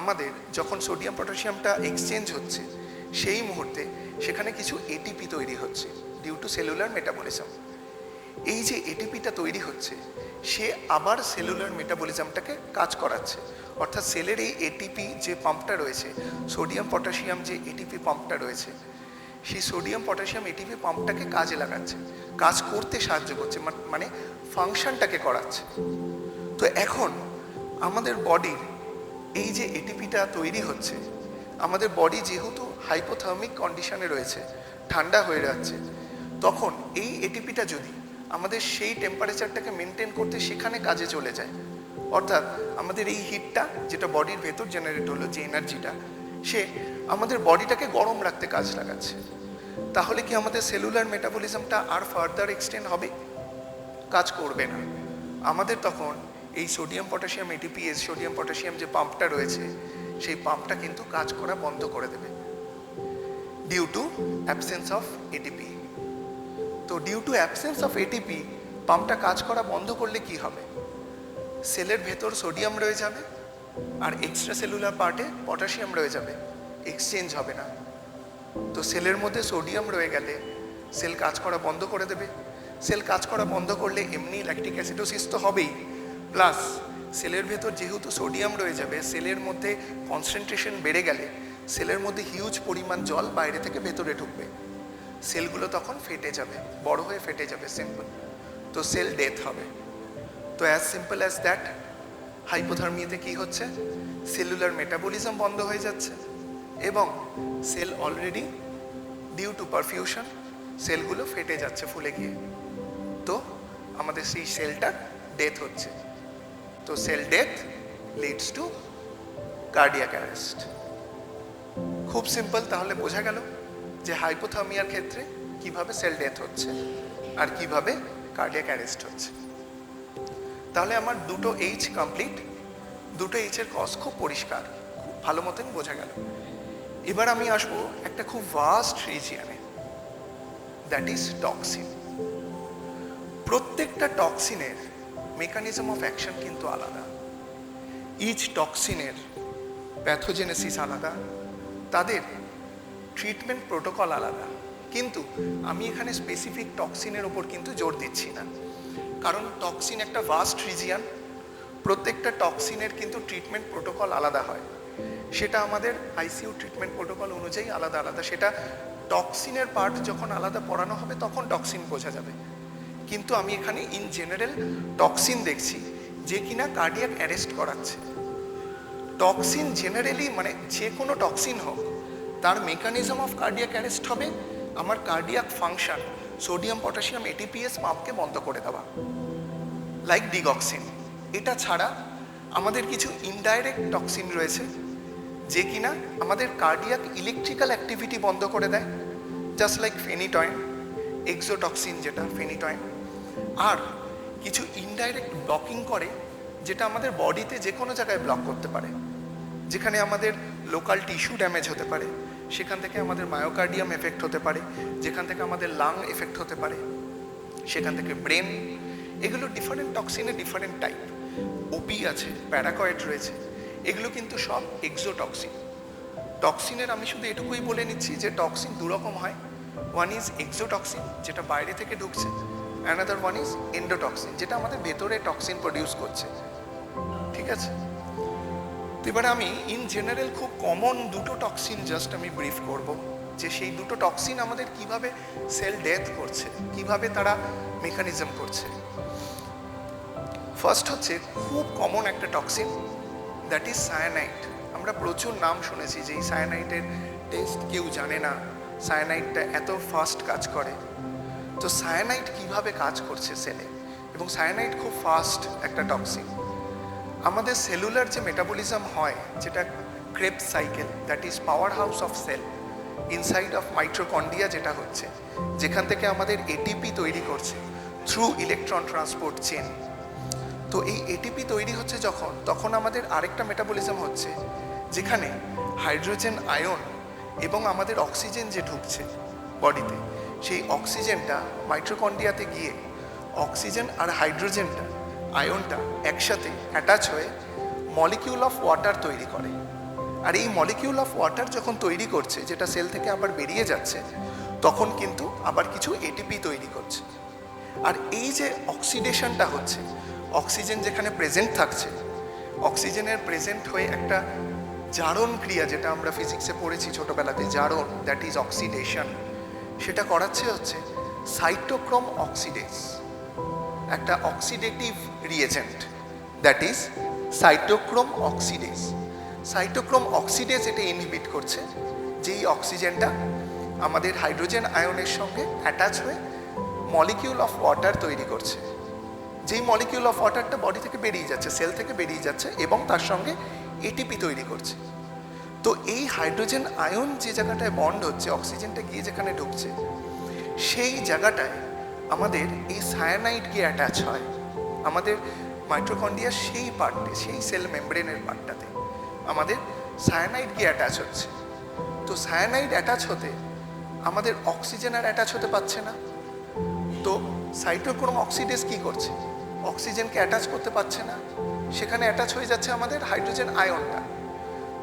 আমাদের যখন সোডিয়াম পটাশিয়ামটা এক্সচেঞ্জ হচ্ছে, সেই মুহূর্তে সেখানে কিছু এটিপি তৈরি হচ্ছে ডিউ টু সেলুলার মেটাবলিজম। এই যে এটিপিটা তৈরি হচ্ছে, সে আবার সেলুলার মেটাবলিজমটাকে কাজ করাচ্ছে। অর্থাৎ সেলের এই এটিপি যে পাম্পটা রয়েছে, সোডিয়াম পটাশিয়াম যে এটিপি পাম্পটা রয়েছে, সেই সোডিয়াম পটাশিয়াম এটিপি পাম্পটাকে কাজে লাগাচ্ছে, কাজ করতে সাহায্য করছে, মানে ফাংশনটাকে করাচ্ছে। তো এখন আমাদের বডির এই যে এটিপিটা তৈরি হচ্ছে, আমাদের বডি যেহেতু হাইপোথার্মিক কন্ডিশনে রয়েছে, ঠান্ডা হয়ে যাচ্ছে, তখন এই এটিপিটা যদি আমাদের সেই টেম্পারেচারটাকে মেনটেন করতে সেখানে কাজে চলে যায়, অর্থাৎ আমাদের এই হিটটা যেটা বডির ভেতর জেনারেট হলো, যে এনার্জিটা, সে আমাদের বডিটাকে গরম রাখতে কাজ লাগাচ্ছে, তাহলে কি আমাদের সেলুলার মেটাবলিজমটা আর ফার্দার এক্সটেন্ড হবে? কাজ করবে না। আমাদের তখন এই sodium potassium ATPase, sodium potassium যে পাম্পটা রয়েছে, সেই পাম্পটা কিন্তু কাজ করা বন্ধ করে দেবে due to absence of ATP. তো due to absence of ATP পাম্পটা কাজ করা বন্ধ করলে কি হবে? সেলের ভেতর সোডিয়াম রয়ে যাবে আর এক্সট্রা সেলুলার পার্টে পটাশিয়াম রয়ে যাবে, এক্সচেঞ্জ হবে না। তো সেলের মধ্যে সোডিয়াম রয়ে গেলে সেল কাজ করা বন্ধ করে দেবে। সেল কাজ করা বন্ধ করলে এমনি ল্যাকটিক অ্যাসিডোসিস তো হবেই, প্লাস সেলের ভেতর যেহেতু সোডিয়াম রয়ে যাবে, সেলের মধ্যে কনসেন্ট্রেশন বেড়ে গেলে সেলের মধ্যে হিউজ পরিমাণ জল বাইরে থেকে ভেতরে ঢুকবে, সেলগুলো তখন ফেটে যাবে, বড় হয়ে ফেটে যাবে, সিম্পল। তো সেল ডেথ হবে। তো অ্যাজ সিম্পল অ্যাজ দ্যাট, হাইপোথার্মিয়াতে কি হচ্ছে? সেলুলার মেটাবলিজম বন্ধ হয়ে যাচ্ছে এবং cell already due to perfusion সেলগুলো ফেটে যাচ্ছে ফুলে গিয়ে, তো আমাদের সেই সেলটা ডেথ হচ্ছে। তো sell death Leeds to cardiac arrest. খুব সিম্পল, তাহলে বোঝা গেল যে হাইপোথার্মিয়ার ক্ষেত্রে কিভাবে সেল ডেথ হচ্ছে আর কিভাবে কার্ডিয়াক অ্যারেস্ট হচ্ছে। তাহলে আমার দুটো এইচ কমপ্লিট, দুটো এইচের কজ খুব পরিষ্কার, খুব ভালো মতন বোঝা গেল। এবার আমি আসবো একটা খুব ভাস্ট রিজিয়নে, দ্যাট ইজ টক্সিন। প্রত্যেকটা টক্সিনের মেকানিজম অফ অ্যাকশন কিন্তু আলাদা, ইচ টক্সিনের প্যাথোজেনেসিস আলাদা, তাদের ট্রিটমেন্ট প্রোটোকল আলাদা। কিন্তু আমি এখানে স্পেসিফিক টক্সিনের ওপর কিন্তু জোর দিচ্ছি না, কারণ টক্সিন একটা ভাস্ট রিজিয়ন, প্রত্যেকটা টক্সিনের কিন্তু ট্রিটমেন্ট প্রোটোকল আলাদা হয়, সেটা আমাদের আইসিইউ ট্রিটমেন্ট প্রোটোকল অনুযায়ী আলাদা আলাদা। সেটা টক্সিনের পার্ট যখন আলাদা পড়ানো হবে তখন টক্সিন বোঝা যাবে। কিন্তু আমি এখানে ইন জেনারেল টক্সিন দেখছি যে কিনা কার্ডিয়াক অ্যারেস্ট করাচ্ছে। টক্সিন জেনারেলি, মানে যে কোনো টক্সিন হোক, তার মেকানিজম অফ কার্ডিয়াক অ্যারেস্ট হবে আমার cardiac function, sodium potassium ATPase পাম্পকে বন্ধ করে দেওয়া, লাইক ডিগক্সিন। এটা ছাড়া আমাদের কিছু ইনডাইরেক্ট টক্সিন রয়েছে যে কিনা আমাদের কার্ডিয়াক ইলেকট্রিক্যাল অ্যাক্টিভিটি বন্ধ করে দেয়, জাস্ট লাইক ফেনিটয়েন। এক্সোটক্সিন যেটা ফেনিটয়েন, আর কিছু ইনডাইরেক্ট ব্লকিং করে যেটা আমাদের বডিতে যে কোনো জায়গায় ব্লক করতে পারে, যেখানে আমাদের লোকাল টিস্যু ড্যামেজ হতে পারে, সেখান থেকে আমাদের মায়োকার্ডিয়াম এফেক্ট হতে পারে, যেখান থেকে আমাদের লাং এফেক্ট হতে পারে, সেখান থেকে ব্রেন। এগুলো ডিফারেন্ট টক্সিনের ডিফারেন্ট টাইপ। ওপি আছে, প্যারাকয়েড রয়েছে, এগুলো কিন্তু সব এক্সোটক্সিন। টক্সিনের আমি শুধু এটুকুই বলে নিচ্ছি যে টক্সিন দুরকম হয়। ওয়ান ইজ এক্সোটক্সিন, যেটা বাইরে থেকে ঢুকছে, অ্যানাদার ওয়ান ইজ এন্ডোটক্সিন, যেটা আমাদের ভেতরে টক্সিন প্রডিউস করছে। ঠিক আছে, তো এবারে আমি ইন জেনারেল খুব কমন দুটো টক্সিন জাস্ট আমি ব্রিফ করব, যে সেই দুটো টক্সিন আমাদের কিভাবে সেল ডেথ করছে, কিভাবে তারা মেকানিজম করছে। ফার্স্ট হচ্ছে খুব কমন একটা টক্সিন, দ্যাট ইজ সায়ানাইড। আমরা প্রচুর নাম শুনেছি যে এই সায়ানাইডের টেস্ট কেউ জানে না, সায়ানাইডটা এত ফাস্ট কাজ করে। তো সায়ানাইড কিভাবে কাজ করছে সেলে, এবং সায়ানাইড খুব ফাস্ট একটা টক্সিন। আমাদের সেলুলার যে মেটাবলিজম হয়, যেটা Krebs cycle, that is powerhouse of cell inside of mitochondria, যেটা হচ্ছে যেখান থেকে আমাদের এটিপি তৈরি করছে থ্রু ইলেকট্রন ট্রান্সপোর্ট চেন। তো এই এটিপি তৈরি হচ্ছে যখন, তখন আমাদের আরেকটা মেটাবলিজম হচ্ছে যেখানে হাইড্রোজেন আয়ন এবং আমাদের অক্সিজেন যে ঢুকছে বডিতে, সেই অক্সিজেনটা মাইটোকন্ড্রিয়াতে গিয়ে অক্সিজেন আর হাইড্রোজেনটা আয়নটা একসাথে অ্যাটাচ হয়ে মলিকিউল অফ ওয়াটার তৈরি করে। আর এই মলিকিউল অফ ওয়াটার যখন তৈরি করছে, যেটা সেল থেকে আবার বেরিয়ে যাচ্ছে, তখন কিন্তু আবার কিছু এটিপি তৈরি করছে। আর এই যে অক্সিডেশনটা হচ্ছে, অক্সিজেন যেখানে প্রেজেন্ট থাকছে, অক্সিজেনের প্রেজেন্ট হয়ে একটা জারণ ক্রিয়া, যেটা আমরা ফিজিক্সে পড়েছি ছোটোবেলাতে, জারণ, দ্যাট ইজ অক্সিডেশন, সেটা করাচ্ছে হচ্ছে সাইটোক্রোম অক্সিডেজ, একটা oxidative reagent, that is cytochrome oxidase. Cytochrome oxidase এটা ইনহিবিট করছে, যেই অক্সিজেনটা আমাদের হাইড্রোজেন আয়নের সঙ্গে অ্যাটাচ হয়ে মলিকিউল অফ ওয়াটার তৈরি করছে। যেই মলিকিউল অফ ওয়াটারটা বডি থেকে বেরিয়ে যাচ্ছে, সেল থেকে বেরিয়ে যাচ্ছে, এবং তার সঙ্গে এটিপি তৈরি করছে। তো এই হাইড্রোজেন আয়ন যে জায়গাটায় বন্ড হচ্ছে, অক্সিজেনটা গিয়ে যেখানে ঢুকছে, সেই জায়গাটায় আমাদের এই সায়ানাইড গিয়ে অ্যাটাচ হয়। আমাদের মাইটোকন্ড্রিয়ার সেই পার্টে, সেই সেল মেমব্রেনের পার্টটাতে আমাদের সায়ানাইড গিয়ে অ্যাটাচ হচ্ছে। তো সায়ানাইড অ্যাটাচ হতে আমাদের অক্সিজেন আর অ্যাটাচ হতে পারছে না। তো সাইটোক্রোম অক্সিডেজ কী করছে, অক্সিজেনকে অ্যাটাচ করতে পারছে না, সেখানে অ্যাটাচ হয়ে যাচ্ছে আমাদের হাইড্রোজেন আয়নটা।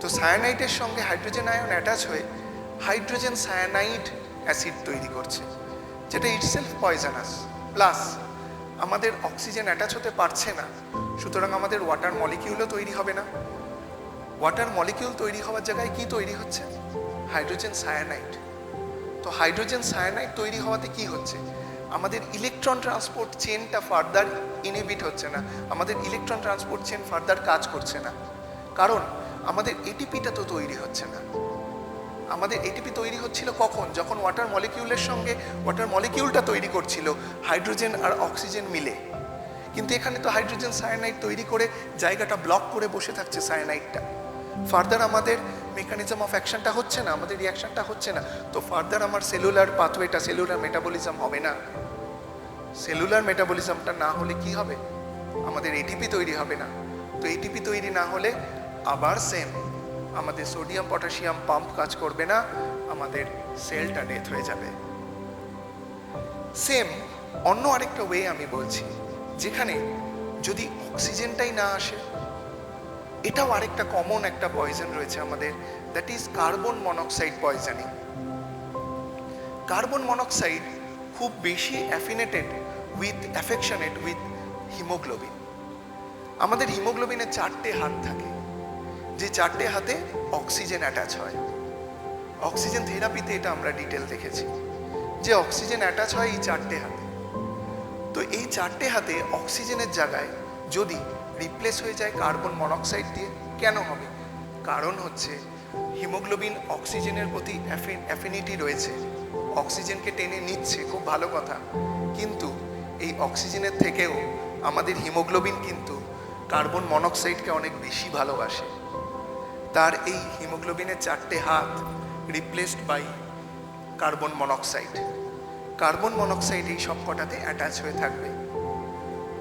তো সায়ানাইডের সঙ্গে হাইড্রোজেন আয়ন অ্যাটাচ হয়ে হাইড্রোজেন সায়ানাইড অ্যাসিড তৈরি করছে, যেটা ইটসেলফ পয়জনাস। প্লাস আমাদের অক্সিজেন অ্যাটাচ হতে পারছে না, সুতরাং আমাদের ওয়াটার মলিকিউলও তৈরি হবে না। ওয়াটার মলিকিউল তৈরি হওয়ার জায়গায় কি তৈরি হচ্ছে, হাইড্রোজেন সায়ানাইড। তো হাইড্রোজেন সায়ানাইড তৈরি হওয়াতে কি হচ্ছে, আমাদের ইলেকট্রন ট্রান্সপোর্ট চেনটা ফার্দার ইনহিবিট হচ্ছে না, আমাদের ইলেকট্রন ট্রান্সপোর্ট চেন ফার্দার কাজ করছে না। কারণ আমাদের এটিপিটা তো তৈরি হচ্ছে না। আমাদের এটিপি তৈরি হচ্ছিল কখন, যখন ওয়াটার মলিকিউলের সঙ্গে ওয়াটার মলিকিউলটা তৈরি করছিল হাইড্রোজেন আর অক্সিজেন মিলে। কিন্তু এখানে তো হাইড্রোজেন সায়ানাইড তৈরি করে জায়গাটা ব্লক করে বসে থাকছে সায়ানাইডটা। ফার্দার আমাদের মেকানিজম অফ অ্যাকশনটা হচ্ছে না, আমাদের রিয়াকশনটা হচ্ছে না। তো ফার্দার আমার সেলুলার পাথওয়েটা, সেলুলার মেটাবলিজম হবে না। সেলুলার মেটাবলিজমটা না হলে কি হবে, আমাদের এটিপি তৈরি হবে না। তো এটিপি তৈরি না হলে আবার সেম, আমাদের সোডিয়াম পটাশিয়াম পাম্প কাজ করবে না, আমাদের সেলটা ডেথ হয়ে যাবে। সেম অন্য আরেকটা ওয়ে আমি বলছি, যেখানে যদি অক্সিজেনটাই না আসে, এটাও আরেকটা কমন একটা পয়জন রয়েছে আমাদের, that is carbon monoxide poisoning. Carbon monoxide খুব বেশি অ্যাফেকশনেট উইথ হিমোগ্লোবিন। আমাদের হিমোগ্লোবিনের 4টে হাত থাকে, যে 4টে হাতে অক্সিজেন অ্যাটাচ হয়। অক্সিজেন থেরাপিতে এটা আমরা ডিটেল দেখেছি, যে অক্সিজেন অ্যাটাচ হয় এই 4টে হাতে। তো এই 4টে হাতে অক্সিজেনের জায়গায় যদি রিপ্লেস হয়ে যায় কার্বন মনোক্সাইড দিয়ে, কেন হবে? কারণ হচ্ছে হিমোগ্লোবিন অক্সিজেনের প্রতি অ্যাফিনিটি রয়েছে, অক্সিজেনকে টেনে নিচ্ছে, খুব ভালো কথা। কিন্তু এই অক্সিজেনের থেকেও আমাদের হিমোগ্লোবিন কিন্তু কার্বন মনোক্সাইডকে অনেক বেশি ভালোবাসে। তার এই হিমোগ্লোবিনের 4টে হাত replaced by carbon monoxide. Carbon monoxide এই সব কটাতে অ্যাটাচ হয়ে থাকবে।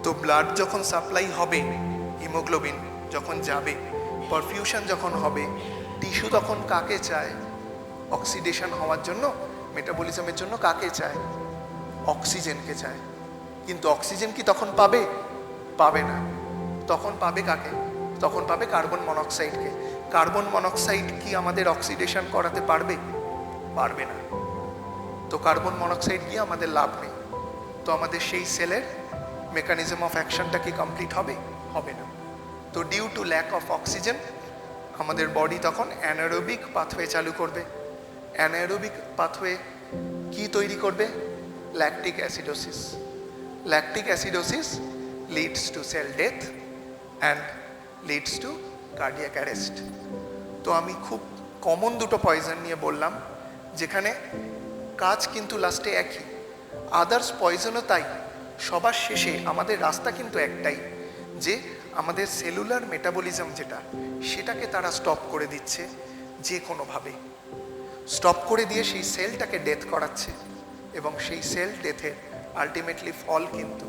তো ব্লাড যখন সাপ্লাই হবে, হিমোগ্লোবিন যখন যাবে, পারফিউশন যখন হবে, টিস্যু তখন কাকে চায়? অক্সিডেশন হওয়ার জন্য, মেটাবলিজমের জন্য কাকে চায়? অক্সিজেনকে চায়। কিন্তু অক্সিজেন কি তখন পাবে? পাবে না। তখন পাবে কাকে? তখন পাবে কার্বন মনোক্সাইডকে। কার্বন মনোক্সাইড কি আমাদের অক্সিডেশন করাতে পারবে? পারবে না। তো কার্বন মনোক্সাইড গিয়ে আমাদের লাভ নেই। তো আমাদের সেই সেলের মেকানিজম অফ অ্যাকশনটা কি কমপ্লিট হবে? হবে না। তো due to lack of oxygen আমাদের বডি তখন অ্যানারোবিক পাথওয়ে চালু করবে। অ্যানারোবিক পাথওয়ে কি তৈরি করবে? Lactic acidosis. Lactic acidosis leads to cell death and leads to cardiac arrest. তো আমি খুব কমন দুটো পয়জন নিয়ে বললাম, যেখানে কাজ কিন্তু লাস্টে একই, আদার্স পয়জনও তাই। সবার শেষে আমাদের রাস্তা কিন্তু একটাই, যে আমাদের সেলুলার মেটাবলিজম যেটা, সেটাকে তারা স্টপ করে দিচ্ছে, যে কোনোভাবে স্টপ করে দিয়ে সেই সেলটাকে ডেথ করাচ্ছে, এবং সেই সেল ডেথের আলটিমেটলি ফল কিন্তু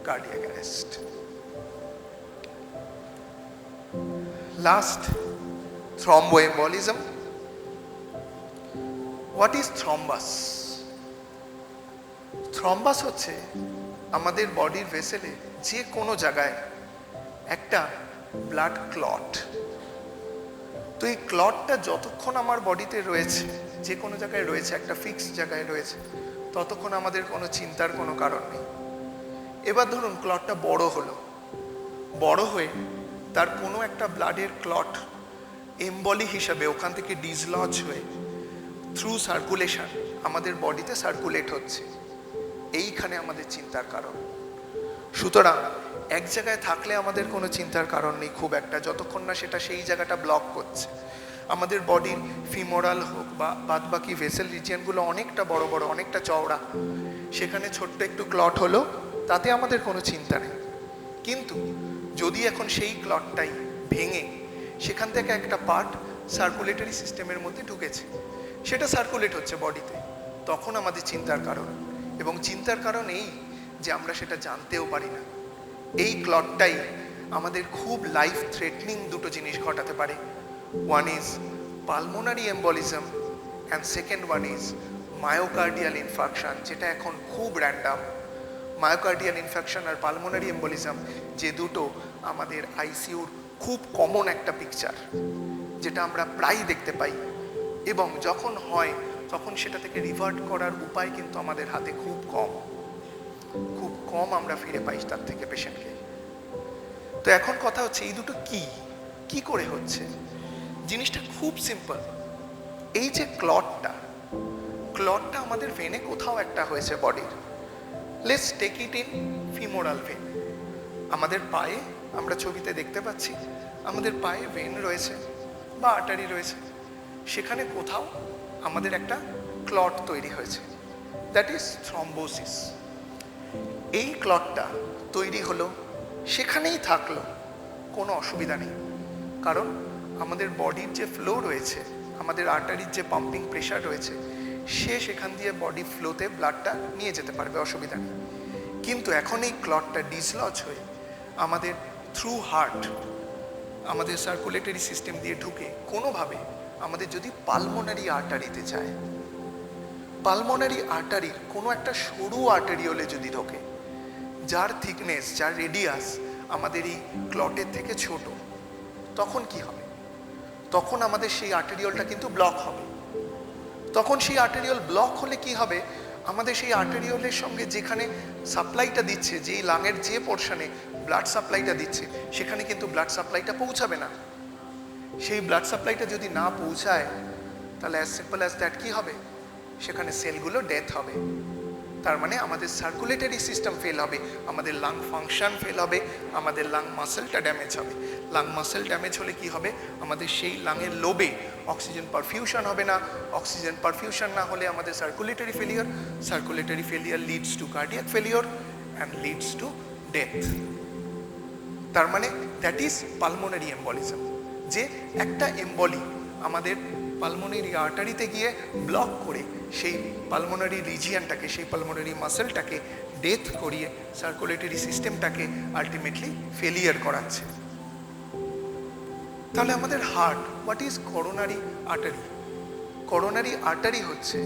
cardiac arrest. Last, thromboembolism. What is thrombus? Thrombus হচ্ছে আমাদের বডির ভেসেলে যে কোনো জায়গায় একটা ব্লাড ক্লট। তো এই ক্লটটা যতক্ষণ আমার বডিতে রয়েছে, যে কোনো জায়গায় রয়েছে, একটা ফিক্সড জায়গায় রয়েছে, ততক্ষণ আমাদের কোনো চিন্তার কোনো কারণ নেই। এবার ধরুন ক্লটটা বড় হলো, বড় হয়ে তার কোনো একটা ব্লাডের ক্লট এমবলি হিসাবে ওখান থেকে ডিসলজ হয়ে থ্রু সার্কুলেশন আমাদের বডিতে সার্কুলেট হচ্ছে। এইখানে আমাদের চিন্তার কারণ। সুতরাং এক জায়গায় থাকলে আমাদের কোনো চিন্তার কারণ নেই খুব একটা, যতক্ষণ না সেটা সেই জায়গাটা ব্লক করছে। আমাদের বডির ফিমোরাল হোক বা বাদবাকি ভেসেল রিজিয়নগুলো অনেকটা বড় বড়, অনেকটা চওড়া, সেখানে ছোট্ট একটু ক্লট হলো, তাতে আমাদের কোনো চিন্তা নেই। কিন্তু যদি এখন সেই ক্লটটাই ভেঙে সেখান থেকে একটা পার্ট সার্কুলেটরি সিস্টেমের মধ্যে ঢুকেছে, সেটা সার্কুলেট হচ্ছে বডিতে, তখন আমাদের চিন্তার কারণ। এবং চিন্তার কারণ এই যে আমরা সেটা জানতেও পারি না। এই ক্লটটাই আমাদের খুব লাইফ থ্রেটনিং দুটো জিনিস ঘটাতে পারে। One is pulmonary embolism and second one is myocardial infarction, যেটা এখন খুব র্যান্ডাম। মায়োকার্ডিয়াল ইনফেকশন আর পালমোনারি এম্বলিজম, যে দুটো আমাদের আইসিইউর খুব কমন একটা পিকচার, যেটা আমরা প্রায় দেখতে পাই, এবং যখন হয় তখন সেটা থেকে রিভার্ট করার উপায় কিন্তু আমাদের হাতে খুব কম, খুব কম আমরা ফিরে পাই তার থেকে পেশেন্টকে। তো এখন কথা হচ্ছে এই দুটো কি করে হচ্ছে? জিনিসটা খুব সিম্পল। এই যে ক্লটটা আমাদের ভেনে কোথাও একটা হয়েছে বডির। Let's take it in femoral vein. আমাদের পায়ে, আমরা ছবিতে দেখতে পাচ্ছি, আমাদের পায়ে ভেন রয়েছে বা আর্টারি রয়েছে, সেখানে কোথাও আমাদের একটা ক্লট তৈরি হয়েছে, দ্যাট ইজ থ্রম্বোসিস। এই ক্লটটা তৈরি হলো, সেখানেই থাকলো, কোনো অসুবিধা নেই, কারণ আমাদের বডির যে ফ্লো রয়েছে, আমাদের আর্টারির যে পাম্পিং প্রেশার রয়েছে, সে সেখান দিয়ে বডি ফ্লোতে ব্লাডটা নিয়ে যেতে পারবে, অসুবিধা নেই। কিন্তু এখন এই ক্লটটা ডিসলজ হয়ে আমাদের থ্রু হার্ট, আমাদের সার্কুলেটরি সিস্টেম দিয়ে ঢুকে কোনোভাবে আমাদের যদি পালমোনারি আর্টারিতে যায়, পালমোনারি আর্টারির কোনো একটা সরু আর্টারিওলে যদি ঢোকে, যার থিকনেস, যার রেডিয়াস আমাদের এই ক্লটের থেকে ছোট, তখন কি হবে? তখন আমাদের সেই আর্টেরিওলটা কিন্তু ব্লক হবে। তখন সেই আর্টেরিওল ব্লক হলে কি হবে? আমাদের সেই আর্টেরিওলের সঙ্গে যেখানে সাপ্লাইটা দিচ্ছে, যেই লাংয়ের যে পোর্শনে ব্লাড সাপ্লাইটা দিচ্ছে, সেখানে কিন্তু ব্লাড সাপ্লাইটা পৌঁছাবে না। সেই ব্লাড সাপ্লাইটা যদি না পৌঁছায়, তাহলে অ্যাজ সিম্পল অ্যাজ দ্যাট কি হবে? সেখানে সেলগুলো ডেথ হবে। তার মানে আমাদের সার্কুলেটরি সিস্টেম ফেল হবে, আমাদের লাং ফাংশন ফেল হবে, আমাদের লাং মাসেলটা ড্যামেজ হবে। লাং মাসেল ড্যামেজ হলে কি হবে? আমাদের সেই লাংয়ের লোবে অক্সিজেন পারফিউশন হবে না। অক্সিজেন পারফিউশন না হলে আমাদের circulatory failure Leeds to cardiac failure and leads to death. তার মানে দ্যাট ইজ পালমোনারি এম্বলিজম, যে একটা এম্বলি আমাদের পালমোনারি আর্টারিতে গিয়ে ব্লক করে সেই পালমোনারি রিজিয়নটাকে, সেই পালমোনারি মাসেলটাকে ডেথ করিয়ে সার্কুলেটরি সিস্টেমটাকে আলটিমেটলি ফেলিয়ার করাচ্ছে। তাহলে আমাদের heart, what is coronary artery? Coronary artery হচ্ছে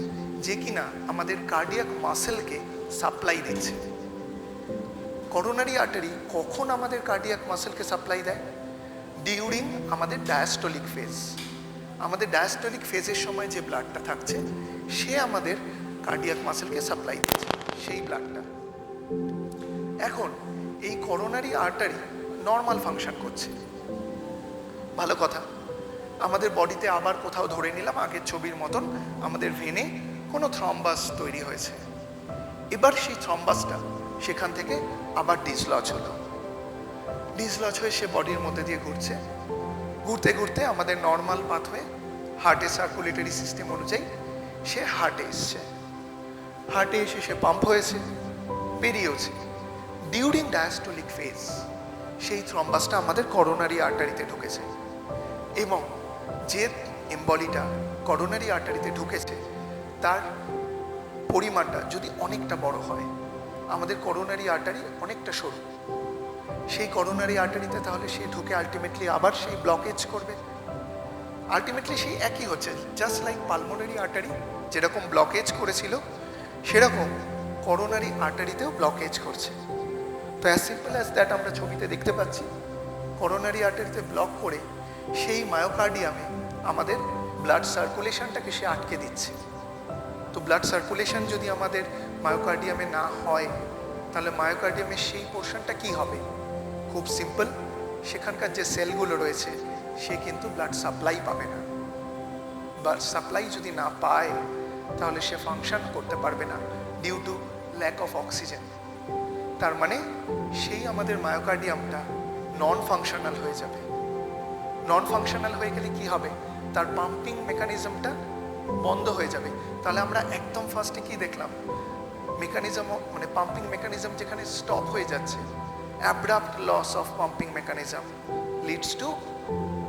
যে কিনা আমাদের কার্ডিয়াক মাসেলকে সাপ্লাই দিচ্ছে। করোনারি আর্টারি কখন আমাদের কার্ডিয়াক মাসেলকে সাপ্লাই দেয়? ডিউরিং আমাদের ডায়াস্টোলিক ফেজ। আমাদের ডায়াস্টোলিক ফেজের সময় যে ব্লাডটা থাকছে সে আমাদের কার্ডিয়াক মাসেলকে সাপ্লাই দিচ্ছে সেই ব্লাডটা। এখন এই করোনারি আর্টারি নর্মাল ফাংশন করছে, ভালো কথা। আমাদের বডিতে আবার কোথাও ধরে নিলাম আগের ছবির মতন আমাদের ভেনে কোনো থ্রম্বাস তৈরি হয়েছে। এবার সেই থ্রম্বাসটা সেখান থেকে আবার ডিসলজ হলো, ডিসলজ হয়ে সে বডির মধ্যে দিয়ে ঘুরছে। ঘুরতে ঘুরতে আমাদের নর্মাল পাথওয়ে হার্টের সার্কুলেটরি সিস্টেম অনুযায়ী সে হার্টে এসছে। হার্টে এসে সে পাম্প হয়েছে, বেরিয়েছে। ডিউরিং ডায়াস্টোলিক ফেজ সেই থ্রম্বাসটা আমাদের করোনারি আর্টারিতে ঢুকেছে এবং যে এম্বলিটা করোনারি আর্টারিতে ঢুকেছে তার পরিমাণটা যদি অনেকটা বড় হয়, আমাদের করোনারি আর্টারি অনেকটা সরু, সেই করোনারি আর্টারিতে তাহলে সে ঢুকে আলটিমেটলি আবার সেই ব্লকেজ করবে। আলটিমেটলি সেই একই হচ্ছে, জাস্ট লাইক পালমোনারি আর্টারি যেরকম ব্লকেজ করেছিল সেরকম করোনারি আর্টারিতেও ব্লকেজ করছে। তো অ্যাজ সিম্পল অ্যাজ দ্যাট আমরা ছবিতে দেখতে পাচ্ছি করোনারি আর্টারিতে ব্লক করে সেই মায়োকার্ডিয়ামে আমাদের ব্লাড সার্কুলেশনটাকে সে আটকে দিচ্ছে। তো ব্লাড সার্কুলেশন যদি আমাদের মায়োকার্ডিয়ামে না হয় তাহলে মায়োকার্ডিয়ামের সেই পোর্শনটা কি হবে? খুব সিম্পল, সেখানকার যে সেলগুলো রয়েছে সে কিন্তু ব্লাড সাপ্লাই পাবে না। ব্লাড সাপ্লাই যদি না পায় তাহলে সে ফাংশন করতে পারবে না due to lack of oxygen. তার মানে সেই আমাদের মায়োকার্ডিয়ামটা নন ফাংশনাল হয়ে যাবে। নন ফাংশনাল হয়ে গেলে কি হবে? তার পাম্পিং মেকানিজমটা বন্ধ হয়ে যাবে। তাহলে আমরা একদম ফার্স্টে কি দেখলাম? মেকানিজম, মানে পাম্পিং মেকানিজম যেখানে স্টপ হয়ে যাচ্ছে, abrupt loss of pumping mechanism leads to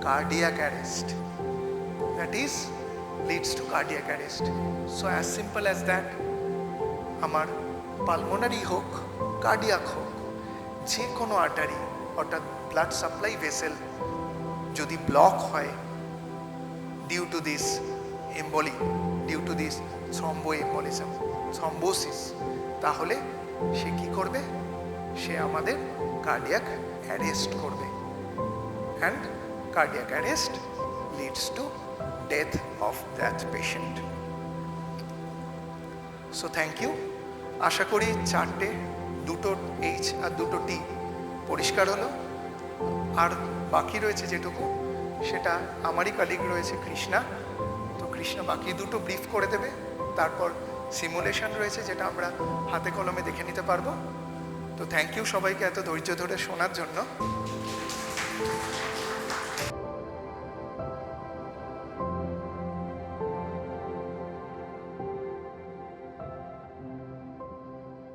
cardiac arrest. That is leads to cardiac arrest. So as simple as that, আমার পালমোনারি হোক, কার্ডিয়াক হোক, যে কোনো আর্টারি অর্থাৎ ব্লাড সাপ্লাই ভেসেল যদি ব্লক হয় due to this emboli, due to this thromboembolism, thrombosis, তাহলে সে কি করবে? সে আমাদের কার্ডিয়াক অ্যারেস্ট করবে। And cardiac arrest leads to death of that patient. So thank you. আশা করি চারটে, দুটো এইচ আর দুটো টি পরিষ্কার হলো। আর বাকি রয়েছে যেটুকু, সেটা আমারই কালিগ রয়েছে কৃষ্ণা। তো কৃষ্ণা বাকি দুটো ব্রিফ করে দেবে। তারপর সিমুলেশন রয়েছে যেটা আমরা হাতে কলমে দেখে নিতে পারবো। তো থ্যাংক ইউ সবাইকে এত ধৈর্য ধরে শোনার জন্য।